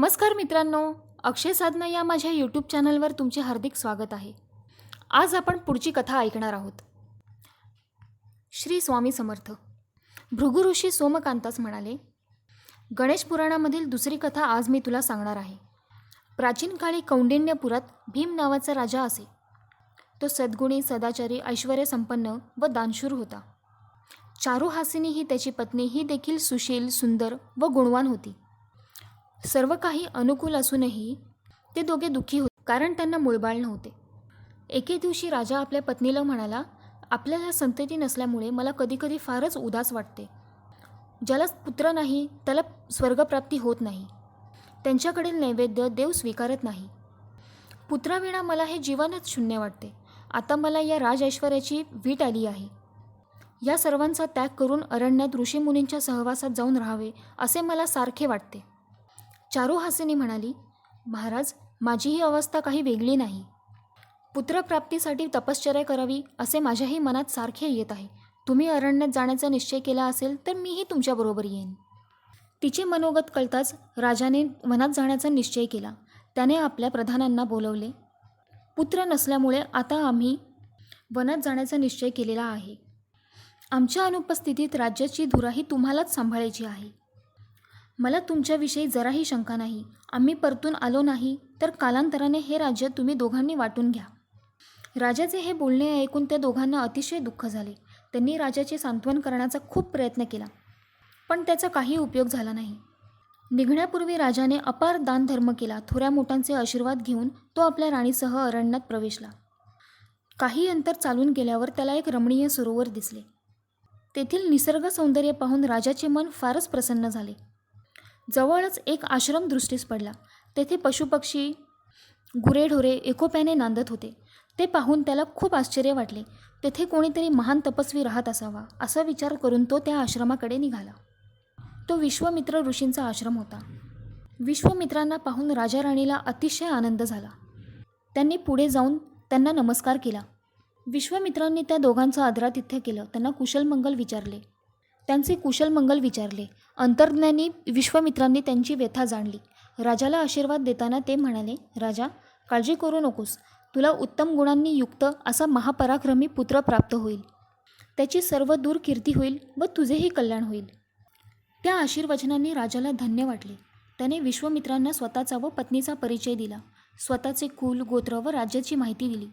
नमस्कार मित्रांनो, अक्षय साधना या माझ्या यूट्यूब चॅनलवर तुमचे हार्दिक स्वागत आहे. आज आपण पुढची कथा ऐकणार आहोत. श्री स्वामी समर्थ. भृगु ऋषी सोमकांतास म्हणाले, गणेश पुराणामधील दुसरी कथा आज मी तुला सांगणार आहे. प्राचीन काळी कौंडिण्यपुरात भीम नावाचा राजा असे. तो सद्गुणी, सदाचारी, ऐश्वर्यसंपन्न व दानशूर होता. चारुहासिनी ही त्याची पत्नी, ही देखील सुशील, सुंदर व गुणवान होती. सर्व काही अनुकूल असूनही ते दोघे दुःखी होते, कारण त्यांना मूळबाळ नव्हते. एके दिवशी राजा आपल्या पत्नीला म्हणाला, आपल्याला संतती नसल्यामुळे मला कधीकधी फारच उदास वाटते. ज्याला पुत्र नाही त्याला स्वर्गप्राप्ती होत नाही. त्यांच्याकडील नैवेद्य देव स्वीकारत नाही. पुत्राविना मला हे जीवनच शून्य वाटते. आता मला या राजऐश्वर्याची वीट आली आहे. या सर्वांचा त्याग करून अरण्यात ऋषीमुनींच्या सहवासात जाऊन राहावे असे मला सारखे वाटते. चारुहासिनी म्हणाली, महाराज, माझी ही अवस्था काही वेगळी नाही. पुत्रप्राप्तीसाठी तपश्चर्या करावी असे माझ्याही मनात सारखे येत आहे. तुम्ही अरण्यात जाण्याचा निश्चय केला असेल तर मीही तुमच्याबरोबर येईन. तिचे मनोगत कळताच राजाने वनात जाण्याचा निश्चय केला. त्याने आपल्या प्रधानांना बोलवले. पुत्र नसल्यामुळे आता आम्ही वनात जाण्याचा निश्चय केलेला आहे. आमच्या अनुपस्थितीत राज्याची धुराही तुम्हालाच सांभाळायची आहे. मला तुमच्याविषयी जराही शंका नाही. आम्ही परतून आलो नाही तर कालांतराने हे राज्य तुम्ही दोघांनी वाटून घ्या. राजाचे हे बोलणे ऐकून त्या दोघांना अतिशय दुःख झाले. त्यांनी राजाचे सांत्वन करण्याचा खूप प्रयत्न केला, पण त्याचा काही उपयोग झाला नाही. निघण्यापूर्वी राजाने अपार दानधर्म केला. थोड्या मोठ्यांचे आशीर्वाद घेऊन तो आपल्या राणीसह अरण्यात प्रवेशला. काही अंतर चालून गेल्यावर त्याला एक रमणीय सरोवर दिसले. तेथील निसर्ग सौंदर्य पाहून राजाचे मन फारच प्रसन्न झाले. जवळच एक आश्रम दृष्टीस पडला. तेथे पशुपक्षी, गुरेढोरे एकोप्याने नांदत होते. ते पाहून त्याला खूप आश्चर्य वाटले. तेथे कोणीतरी महान तपस्वी राहत असावा असा विचार करून तो त्या आश्रमाकडे निघाला. तो विश्वामित्र ऋषींचा आश्रम होता. विश्वामित्रांना पाहून राजा राणीला अतिशय आनंद झाला. त्यांनी पुढे जाऊन त्यांना नमस्कार केला. विश्वामित्रांनी त्या दोघांचं आदरातिथ्य केलं. त्यांना कुशलमंगल विचारले. त्यांचे कुशलमंगल विचारले. अंतर्ज्ञानी विश्वामित्रांनी त्यांची व्यथा जाणली. राजाला आशीर्वाद देताना ते म्हणाले, राजा, काळजी करू नकोस. तुला उत्तम गुणांनी युक्त असा महापराक्रमी पुत्र प्राप्त होईल. त्याची सर्व दूर कीर्ती होईल व तुझेही कल्याण होईल. त्या आशीर्वचनांनी राजाला धन्य वाटले. त्याने विश्वामित्रांना स्वतःचा व पत्नीचा परिचय दिला. स्वतःचे कुल, गोत्र व राज्याची माहिती दिली.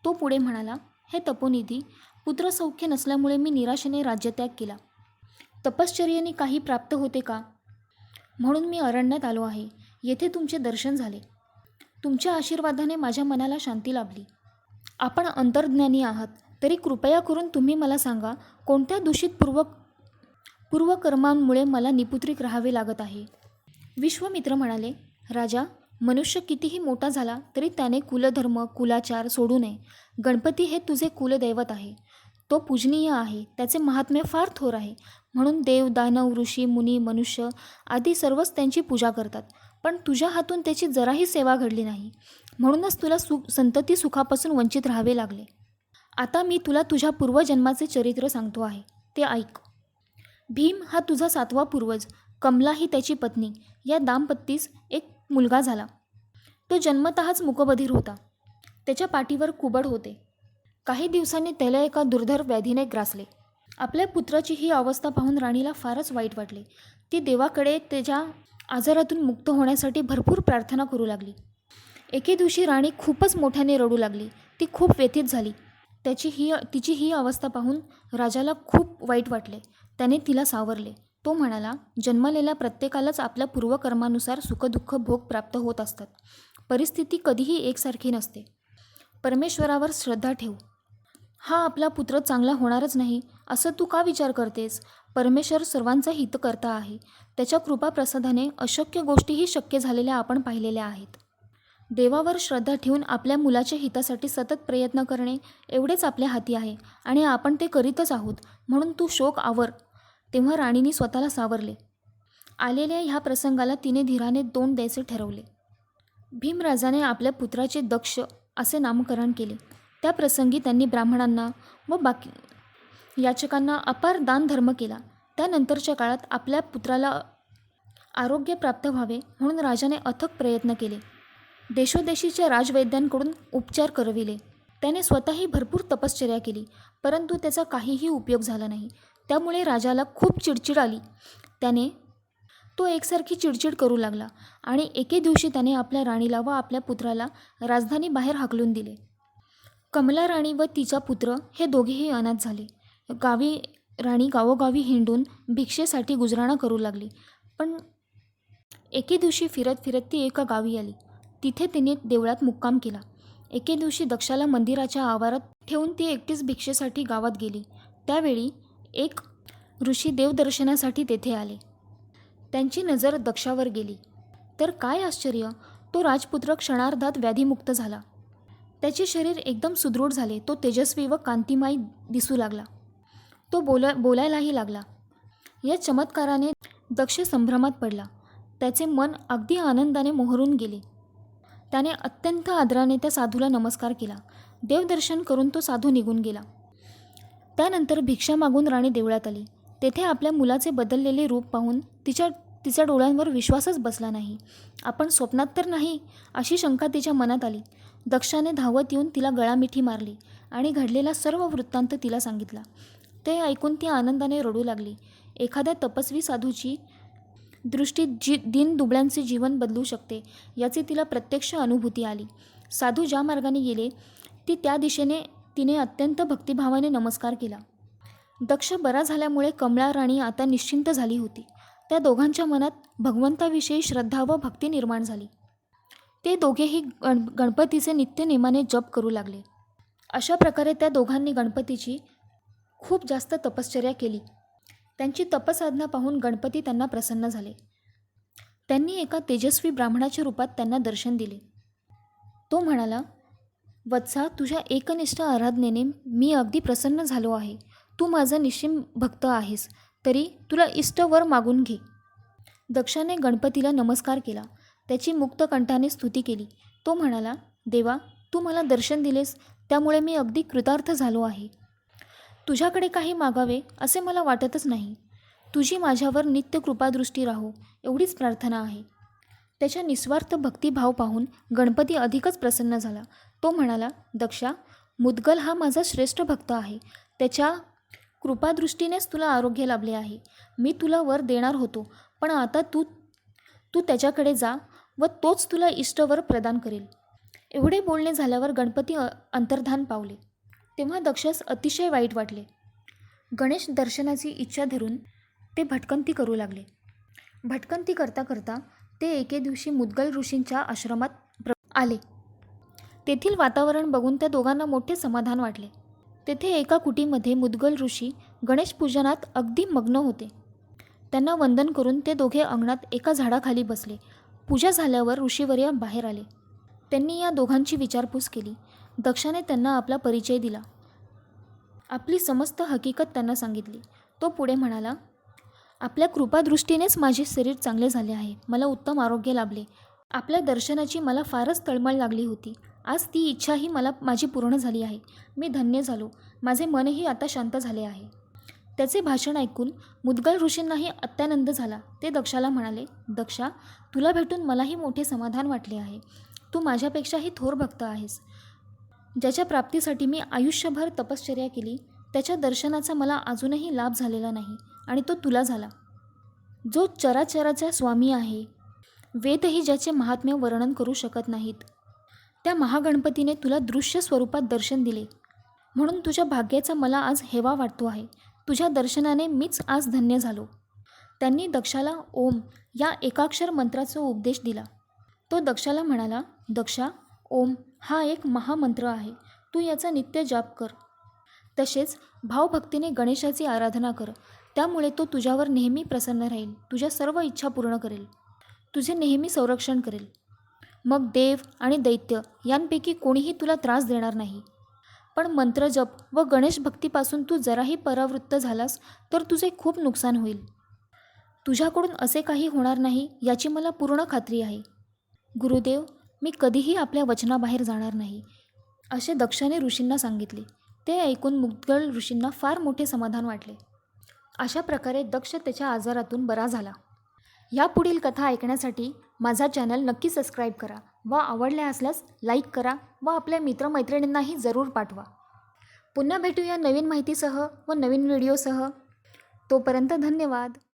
तो पुढे म्हणाला, हे तपोनिधी, पुत्रसौख्य नसल्यामुळे मी निराशेने राज्यत्याग केला. तपश्चर्येने काही प्राप्त होते का, म्हणून मी अरण्यात आलो आहे. येथे तुमचे दर्शन झाले. तुमच्या आशीर्वादाने माझ्या मनाला शांती लाभली. आपण अंतर्ज्ञानी आहात, तरी कृपया करून तुम्ही मला सांगा, कोणत्या दूषित पूर्वकर्मांमुळे मला निपुत्रिक राहावे लागत आहे. विश्वामित्र म्हणाले, राजा, मनुष्य कितीही मोठा झाला तरी त्याने कुलधर्म, कुलाचार सोडू नये. गणपती हे तुझे कुलदैवत आहे. तो पूजनीय आहे. त्याचे महात्म्य फार थोर आहे. म्हणून देव, दानव, ऋषी, मुनी, मनुष्य आदी सर्वच त्यांची पूजा करतात. पण तुझ्या हातून त्याची जराही सेवा घडली नाही. म्हणूनच तुला संतती सुखापासून वंचित राहावे लागले. आता मी तुला तुझ्या पूर्वजन्माचे चरित्र सांगतो आहे, ते ऐक. भीम हा तुझा 7वा पूर्वज. कमला ही त्याची पत्नी. या दाम्पत्तीस एक मुलगा झाला. तो जन्मतःच मूकबधीर होता. त्याच्या पाठीवर कुबड होते. काही दिवसांनी त्याला एका दुर्धर व्याधीने ग्रासले. आपल्या पुत्राची ही अवस्था पाहून राणीला फारच वाईट वाटले. ती देवाकडे त्याच्या आजारातून मुक्त होण्यासाठी भरपूर प्रार्थना करू लागली. एके दिवशी राणी खूपच मोठ्याने रडू लागली. ती खूप व्यथित झाली. तिची ही अवस्था पाहून राजाला खूप वाईट वाटले. त्याने तिला सावरले. तो म्हणाला, जन्मलेल्या प्रत्येकालाच आपल्या पूर्वकर्मानुसार सुखदुःख भोग प्राप्त होत असतात. परिस्थिती कधीही एकसारखी नसते. परमेश्वरावर श्रद्धा ठेव. हा आपला पुत्र चांगला होणारच नाही असं तू का विचार करतेस. परमेश्वर सर्वांचा हितकर्ता आहे. त्याच्या कृपाप्रसादाने अशक्य गोष्टीही शक्य झालेल्या आपण पाहिलेल्या आहेत. देवावर श्रद्धा ठेवून आपल्या मुलाच्या हितासाठी सतत प्रयत्न करणे एवढेच आपल्या हाती आहे आणि आपण ते करीतच आहोत. म्हणून तू शोक आवर. तेव्हा राणीने स्वतःला सावरले. आलेल्या ह्या प्रसंगाला तिने धीराने तोंड द्यायचे ठरवले. भीमराजाने आपल्या पुत्राचे दक्ष असे नामकरण केले. त्या प्रसंगी त्यांनी ब्राह्मणांना व बाकी याचकांना अपार दानधर्म केला. त्यानंतरच्या काळात आपल्या पुत्राला आरोग्य प्राप्त व्हावे म्हणून राजाने अथक प्रयत्न केले. देशोदेशीच्या राजवैद्यांकडून उपचार करविले. त्याने स्वतःही भरपूर तपश्चर्या केली, परंतु त्याचा काहीही उपयोग झाला नाही. त्यामुळे राजाला खूप चिडचिड आली. तो एकसारखी चिडचिड करू लागला आणि एके दिवशी त्याने आपल्या राणीला व आपल्या पुत्राला राजधानीबाहेर हाकलून दिले. कमला राणी व तिचा पुत्र हे दोघेही अनाथ झाले. राणी गावोगावी हिंडून भिक्षेसाठी गुजराणा करू लागली. पण एके दिवशी फिरत फिरत ती एका गावी आली. तिथे तिने देवळात मुक्काम केला. एके दिवशी दक्षाला मंदिराच्या आवारात ठेवून ती एकटीच भिक्षेसाठी गावात गेली. त्यावेळी एक ऋषी देवदर्शनासाठी तेथे आले. त्यांची नजर दक्षावर गेली तर काय आश्चर्य, तो राजपुत्र क्षणार्धात व्याधीमुक्त झाला. त्याचे शरीर एकदम सुदृढ झाले. तो तेजस्वी व कांतिमय दिसू लागला. तो बोलायलाही लागला. या चमत्काराने दक्ष संभ्रमात पडला. त्याचे मन अगदी आनंदाने मोहरून गेले. त्याने अत्यंत आदराने त्या साधूला नमस्कार केला. देवदर्शन करून तो साधू निघून गेला. त्यानंतर भिक्षा मागून राणी देवळात आली. तेथे आपल्या मुलाचे बदललेले रूप पाहून तिच्या डोळ्यांवर विश्वासच बसला नाही. आपण स्वप्नात तर नाही, अशी शंका तिच्या मनात आली. दक्षाने धावत येऊन तिला गळामिठी मारली आणि घडलेला सर्व वृत्तांत तिला सांगितला. ते ऐकून ती आनंदाने रडू लागली. एखाद्या तपस्वी साधूची दृष्टी दीनदुबळ्यांचे जीवन बदलू शकते याची तिला प्रत्यक्ष अनुभूती आली. साधू ज्या मार्गाने गेले त्या दिशेने तिने अत्यंत भक्तिभावाने नमस्कार केला. दक्ष बरा झाल्यामुळे कमला राणी आता निश्चिंत झाली होती. त्या दोघांच्या मनात भगवंताविषयी श्रद्धा व भक्ती निर्माण झाली. ते दोघेही गणपतीचे नित्यनेमाने जप करू लागले. अशा प्रकारे त्या दोघांनी गणपतीची खूप जास्त तपश्चर्या केली. त्यांची तपसाधना पाहून गणपती त्यांना प्रसन्न झाले. त्यांनी एका तेजस्वी ब्राह्मणाच्या रूपात त्यांना दर्शन दिले. तो म्हणाला, वत्सा, तुझ्या एकनिष्ठ आराधनेने मी अगदी प्रसन्न झालो आहे. तू माझा निश्चिम भक्त आहेस, तरी तुला इष्टवर मागून घे. दक्षाने गणपतीला नमस्कार केला. त्याची मुक्तकंठाने स्तुती केली. तो म्हणाला, देवा, तू मला दर्शन दिलेस त्यामुळे मी अगदी कृतार्थ झालो आहे. तुझ्याकडे काही मागावे असे मला वाटतच नाही. तुझी माझ्यावर नित्य कृपादृष्टी राहो एवढीच प्रार्थना आहे. त्याच्या निस्वार्थ भक्तिभाव पाहून गणपती अधिकच प्रसन्न झाला. तो म्हणाला, दक्षा, मुद्गल हा माझा श्रेष्ठ भक्त आहे. त्याच्या कृपादृष्टीनेच तुला आरोग्य लाभले आहे. मी तुला वर देणार होतो, पण आता तू त्याच्याकडे जा व तोच तुला इष्टवर प्रदान करेल. एवढे बोलणे झाल्यावर गणपती अंतर्धान पावले. तेव्हा दक्षास अतिशय वाईट वाटले. गणेश दर्शनाची इच्छा धरून ते भटकंती करू लागले. भटकंती करता करता ते एके दिवशी मुद्गल ऋषींच्या आश्रमात आले. तेथील वातावरण बघून त्या दोघांना मोठे समाधान वाटले. तेथे एका कुटीमध्ये मुद्गल ऋषी गणेश पूजनात अगदी मग्न होते. त्यांना वंदन करून ते दोघे अंगणात एका झाडाखाली बसले. पूजा झाल्यावर ऋषीवर्य बाहेर आले. त्यांनी या दोघांची विचारपूस केली. दक्षाने त्यांना आपला परिचय दिला. आपली समस्त हकीकत त्यांना सांगितली. तो पुढे म्हणाला, आपल्या कृपादृष्टीनेच माझे शरीर चांगले झाले आहे. मला उत्तम आरोग्य लाभले. आपल्या दर्शनाची मला फारच तळमळ लागली होती. आज ती इच्छाही माझी पूर्ण झाली आहे. मी धन्य झालो. माझे मनही आता शांत झाले आहे. त्याचे भाषण ऐकून मुद्गल ऋषींनाही अत्यानंद झाला. ते दक्षाला म्हणाले, दक्षा, तुला भेटून मलाही मोठे समाधान वाटले आहे. तू माझ्यापेक्षाही थोर भक्त आहेस. ज्याच्या प्राप्तीसाठी मी आयुष्यभर तपश्चर्या केली त्याच्या दर्शनाचा मला अजूनही लाभ झालेला नाही आणि तो तुला झाला. जो चराचराचा स्वामी आहे, वेदही ज्याचे महात्म्य वर्णन करू शकत नाहीत, त्या महागणपतीने तुला दृश्य स्वरूपात दर्शन दिले म्हणून तुझ्या भाग्याचा मला आज हेवा वाटतो आहे. तुझ्या दर्शनाने मीच आज धन्य झालो. त्यांनी दक्षाला ओम या एकाक्षर मंत्राचा उपदेश दिला. तो दक्षाला म्हणाला, दक्षा, ओम हा एक महामंत्र आहे. तू याचा नित्य जाप कर. तसेच भावभक्तीने गणेशाची आराधना कर. त्यामुळे तो तुझ्यावर नेहमी प्रसन्न राहील. तुझ्या सर्व इच्छा पूर्ण करेल. तुझे नेहमी संरक्षण करेल. मग देव आणि दैत्य यांपैकी कोणीही तुला त्रास देणार नाही. पण मंत्रजप व गणेश भक्तीपासून तू जराही परावृत्त झालास तर तुझे खूप नुकसान होईल. तुझ्याकडून असे काही होणार नाही याची मला पूर्ण खात्री आहे. गुरुदेव, मी कधीही आपल्या वचनाबाहेर जाणार नाही, असे दक्षाने ऋषींना सांगितले. ते ऐकून मुद्गल ऋषींना फार मोठे समाधान वाटले. अशा प्रकारे दक्ष त्याच्या आजारातून बरा झाला. यापुढील कथा ऐकण्यासाठी माझा चॅनल नक्की सबस्क्राईब करा व आवडल्या असल्यास लाईक करा व आपल्या मित्रमैत्रिणींनाही जरूर पाठवा. पुन्हा भेटूया नवीन माहितीसह व नवीन व्हिडिओसह. तोपर्यंत धन्यवाद.